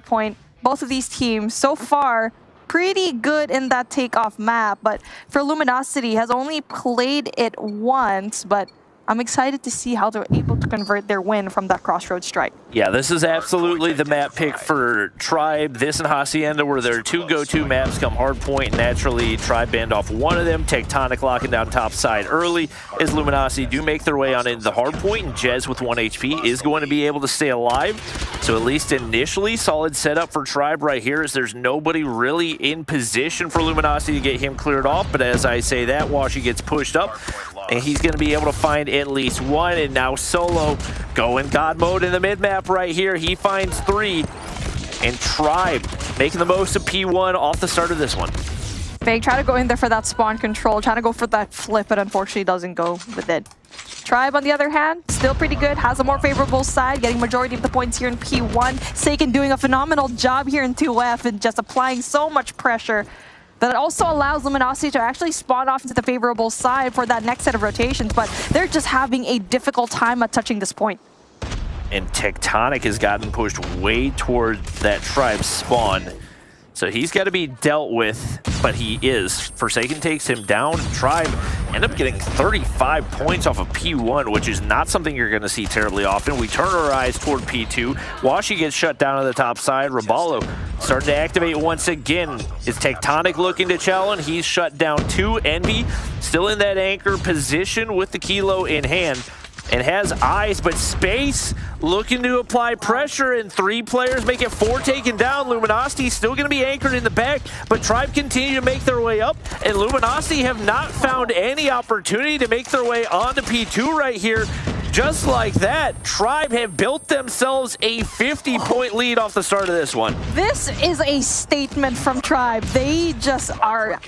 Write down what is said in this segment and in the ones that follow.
point. Both of these teams so far pretty good in that takeoff map, but for Luminosity has only played it once, but I'm excited to see how they're able to convert their win from that crossroads strike. Yeah, this is absolutely the map pick for Tribe. This and Hacienda were their two go-to maps come hardpoint. Naturally, Tribe banned off one of them. Tectonic locking down top side early as Luminosity do make their way on into the hardpoint, and Jez with 1 HP is going to be able to stay alive. So at least initially, solid setup for Tribe right here as there's nobody really in position for Luminosity to get him cleared off. But as I say that, Washi gets pushed up, and he's going to be able to find at least one, and now Solo going God mode in the mid-map right here. He finds 3, and Tribe making the most of P1 off the start of this one. Fake try to go in there for that spawn control, trying to go for that flip, but unfortunately doesn't go with it. Tribe, on the other hand, still pretty good, has a more favorable side, getting majority of the points here in P1. Seiken doing a phenomenal job here in 2F and just applying so much pressure that it also allows Luminosity to actually spawn off into the favorable side for that next set of rotations, but they're just having a difficult time at touching this point. And Tectonic has gotten pushed way toward that Tribe spawn. So he's got to be dealt with, but he is. Forsaken takes him down. Tribe end up getting 35 points off of P1, which is not something you're going to see terribly often. We turn our eyes toward P2. Washi gets shut down on the top side. Raballo starting to activate once again. Is Tectonic looking to challenge? He's shut down too. Envy still in that anchor position with the Kilo in hand and has eyes, but Space looking to apply pressure, and 3 players make it 4 taken down. Luminosity still going to be anchored in the back, but Tribe continue to make their way up, and Luminosity have not found any opportunity to make their way onto P2 right here. Just like that, Tribe have built themselves a 50-point lead off the start of this one. This is a statement from Tribe. They just are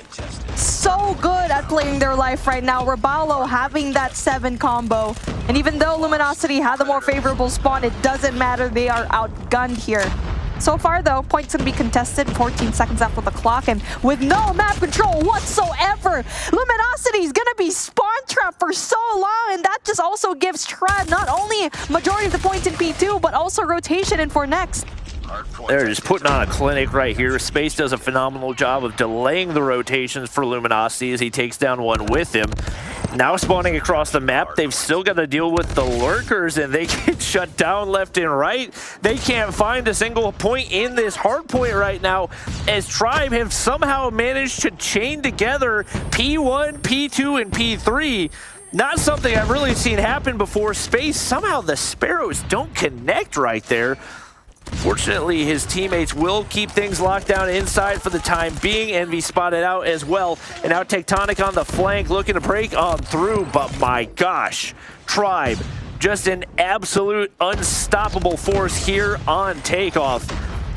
so good at playing their life right now. Raballo having that 7 combo. And even though Luminosity had the more favorable spawn, it doesn't matter. They are outgunned here. So far, though, points going to be contested 14 seconds after the clock, and with no map control whatsoever, Luminosity is going to be spawn trapped for so long, and that just also gives Tribe not only majority of the points in P2, but also rotation in for next. They're just putting on a clinic right here. Space does a phenomenal job of delaying the rotations for Luminosity as he takes down one with him. Now spawning across the map, they've still got to deal with the lurkers, and they get shut down left and right. They can't find a single point in this hard point right now, as Tribe have somehow managed to chain together P1, P2, and P3. Not something I've really seen happen before. Space, somehow the Sparrows don't connect right there. Fortunately, his teammates will keep things locked down inside for the time being. Envy spotted out as well. And now Tectonic on the flank looking to break on through. But my gosh, Tribe, just an absolute unstoppable force here on takeoff.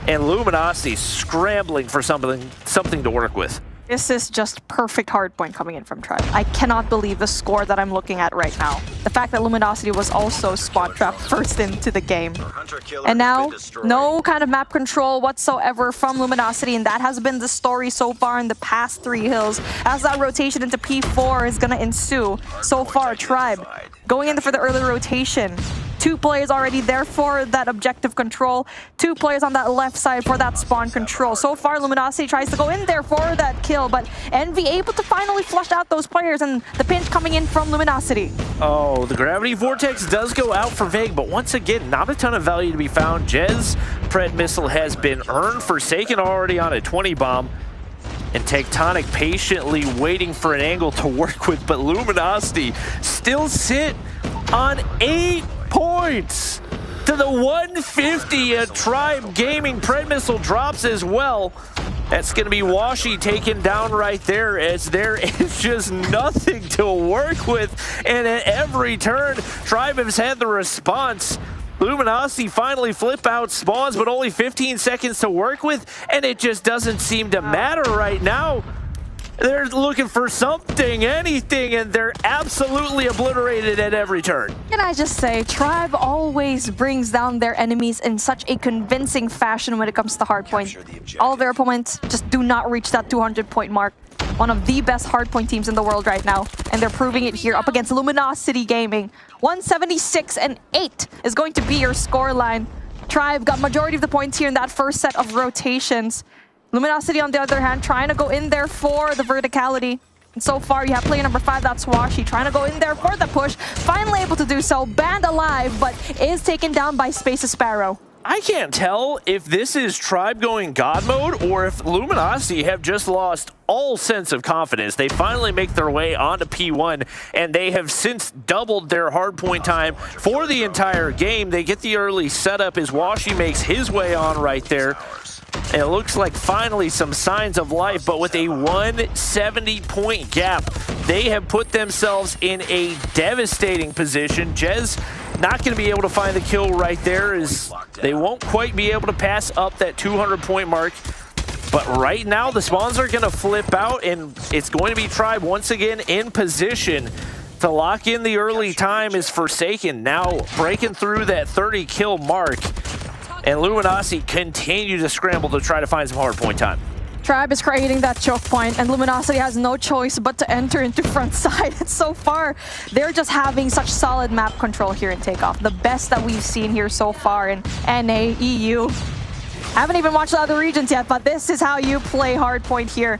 And Luminosity scrambling for something to work with. This is just perfect hardpoint coming in from Tribe. I cannot believe the score that I'm looking at right now. The fact that Luminosity was also spot trapped first into the game. And now, no kind of map control whatsoever from Luminosity, and that has been the story so far in the past 3 hills. As that rotation into P4 is going to ensue. So far, Tribe going in for the early rotation. 2 players already there for that objective control. 2 players on that left side for that spawn control. So far, Luminosity tries to go in there for that kill, but Envy able to finally flush out those players, and the pinch coming in from Luminosity. Oh, the Gravity Vortex does go out for Vague, but once again, not a ton of value to be found. Jez Pred Missile has been earned. Forsaken already on a 20 bomb. And Tectonic patiently waiting for an angle to work with, but Luminosity still sit on 8 points to the 150 at Tribe Gaming. Pred Missile drops as well. That's going to be Washi taken down right there, as there is just nothing to work with. And at every turn, Tribe has had the response. Luminosity finally flip out spawns, but only 15 seconds to work with, and it just doesn't seem to matter right now. They're looking for something, anything, and they're absolutely obliterated at every turn. Can I just say, Tribe always brings down their enemies in such a convincing fashion when it comes to hardpoint. All their opponents just do not reach that 200-point mark. One of the best hardpoint teams in the world right now, and they're proving it here up against Luminosity Gaming. 176-8 is going to be your scoreline. Tribe got majority of the points here in that first set of rotations. Luminosity, on the other hand, trying to go in there for the verticality. And so far, you have player number 5, that's Washy, trying to go in there for the push. Finally able to do so. Banned alive, but is taken down by Space's Sparrow. I can't tell if this is Tribe going God mode or if Luminosity have just lost all sense of confidence. They finally make their way onto P1, and they have since doubled their hardpoint time for the entire game. They get the early setup as Washy makes his way on right there. And it looks like finally some signs of life, but with a 170-point gap, they have put themselves in a devastating position. Jez not going to be able to find the kill right there, as they won't quite be able to pass up that 200-point mark. But right now, the spawns are going to flip out, and it's going to be Tribe once again in position to lock in the early time. Is Forsaken now breaking through that 30-kill mark. And Luminosity continue to scramble to try to find some hardpoint time. Tribe is creating that choke point, and Luminosity has no choice but to enter into front side. And so far, they're just having such solid map control here in Takeoff. The best that we've seen here so far in NA, EU. Haven't even watched the other regions yet, but this is how you play hardpoint here.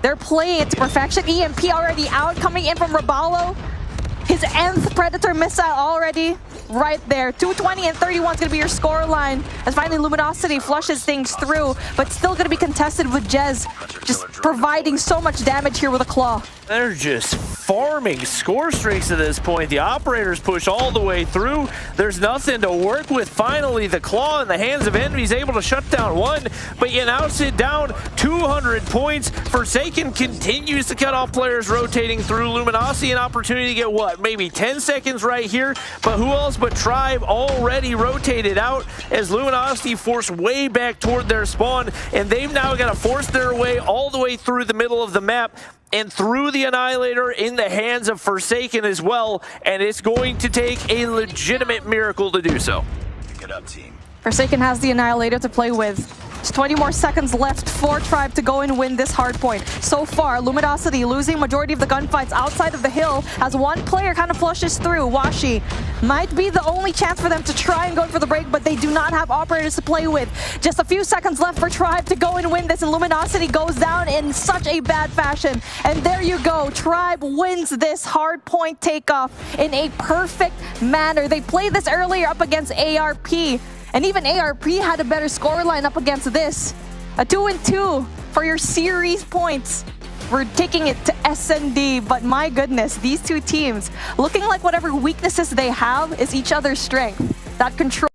They're playing it to perfection. EMP already out, coming in from Rabalo. His nth Predator missile already right there. 220 and 31 is going to be your score line as finally Luminosity flushes things through, but still going to be contested with Jez just providing so much damage here with a claw. They're just farming score streaks at this point. The operators push all the way through. There's nothing to work with. Finally, the claw in the hands of Envy is able to shut down one, but you now sit down 200 points. Forsaken continues to cut off players rotating through. Luminosity an opportunity to get what? Maybe 10 seconds right here, but who else but Tribe already rotated out as Luminosity forced way back toward their spawn, and they've now got to force their way all the way through the middle of the map and through the Annihilator in the hands of Forsaken as well, and it's going to take a legitimate miracle to do so. Get up, team. Forsaken has the Annihilator to play with. Just 20 more seconds left for Tribe to go and win this hardpoint. So far, Luminosity losing majority of the gunfights outside of the hill as one player kind of flushes through. Washi might be the only chance for them to try and go for the break, but they do not have operators to play with. Just a few seconds left for Tribe to go and win this, and Luminosity goes down in such a bad fashion. And there you go. Tribe wins this hardpoint takeoff in a perfect manner. They played this earlier up against ARP. And even ARP had a better scoreline up against this. A 2-2 for your series points. We're taking it to SND, but my goodness, these two teams looking like whatever weaknesses they have is each other's strength. That control.